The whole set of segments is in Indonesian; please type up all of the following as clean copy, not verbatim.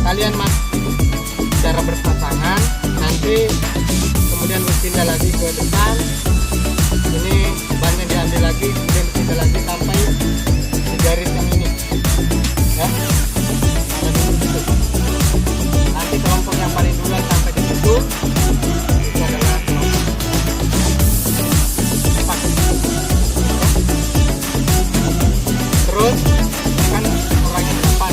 kalian cara berpasangan, nanti kemudian berpindah lagi ke depan. Ini bannya diambil lagi, kemudian berpindah lagi sampai di garis yang ini ya. Ada di situ. Nanti kelompok yang paling duluan sampai di situ itu adalah kelompok. Terus kan orang yang depan.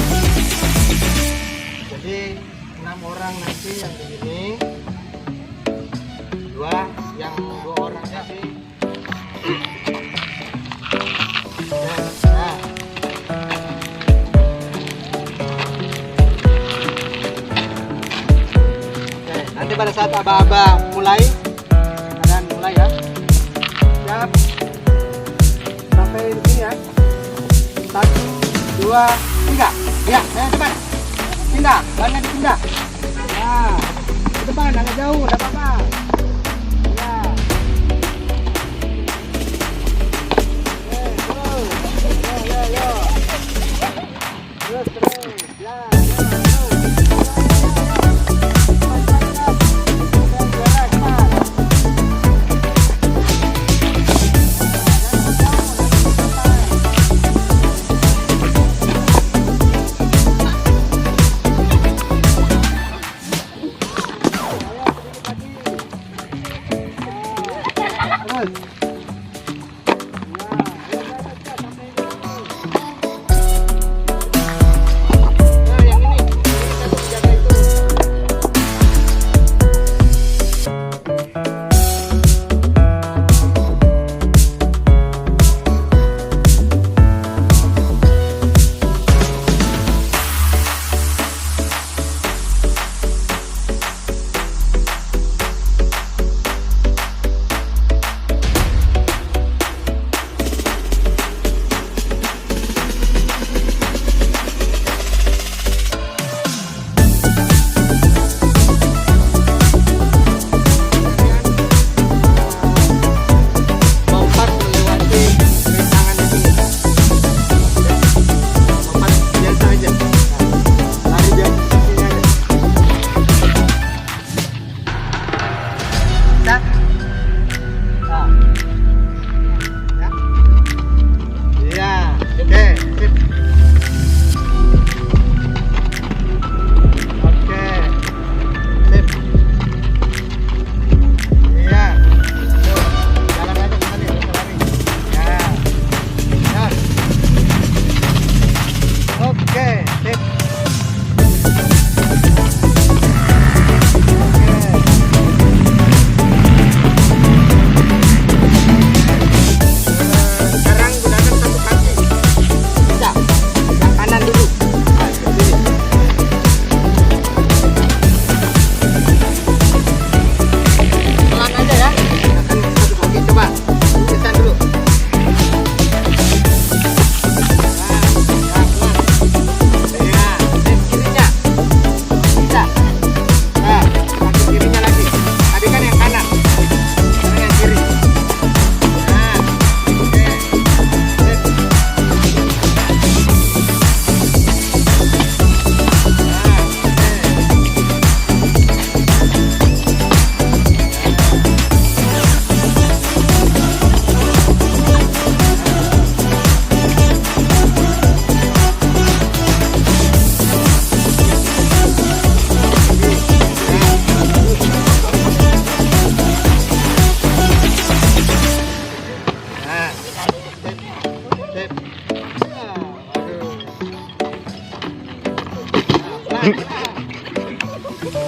Jadi 6 orang nanti yang di sini, yang dua orangnya sih. Nah. Oke, nanti pada saat aba-aba mulai, kalian mulai ya. Siap. Sampai di sini ya. 1, 2, 3. Ya, saya depan. Pindah, bannya dipindah. Nah, ke depan, agak jauh, enggak apa-apa.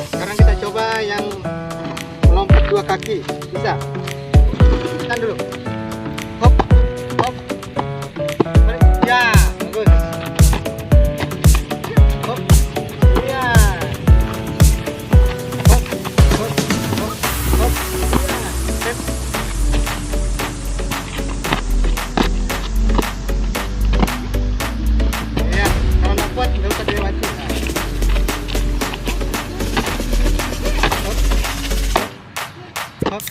Sekarang kita coba yang melompat 2 kaki, bisa? Kita dulu. Hop, hop. Ya, bagus. Hop, ya. Hop, hop, hop, hop. Ya, set. Ya, kalau nggak kuat nggak usah dilewati. Hop, hop, hop.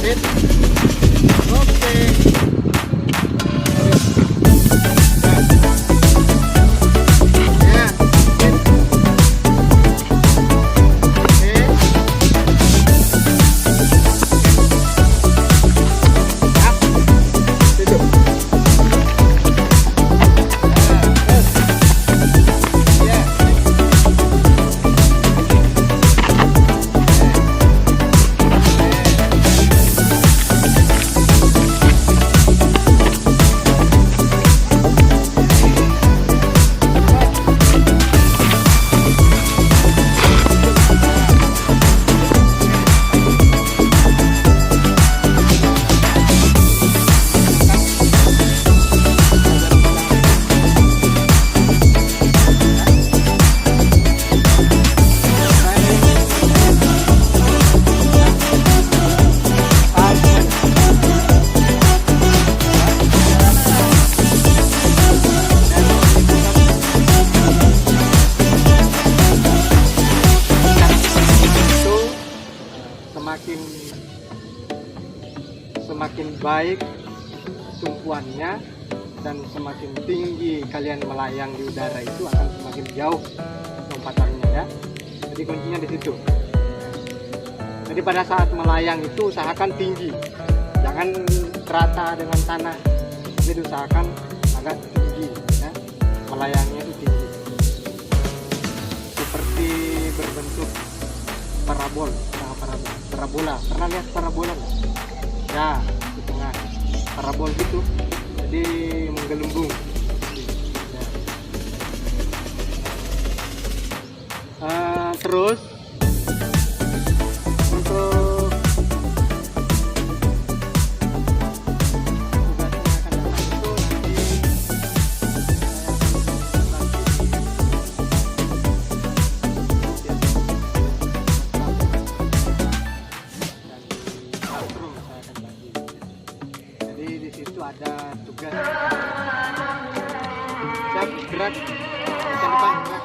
Sip. Oke. Ya. Sip. Oke. Siap. Duduk. Ya. Semakin baik tumpuannya dan semakin tinggi kalian melayang di udara itu akan semakin jauh lompatannya ya. Jadi kuncinya di situ. Jadi pada saat melayang itu usahakan tinggi, jangan rata dengan tanah, tapi usahakan agak tinggi ya. Melayangnya itu tinggi, seperti berbentuk parabola. Pernah lihat parabola nggak? Ya, di tengah parabol gitu, jadi menggelembung. Ya. Terus untuk tugasnya akan datang itu nanti jadi di situ ada tugas siap gerak ke depan.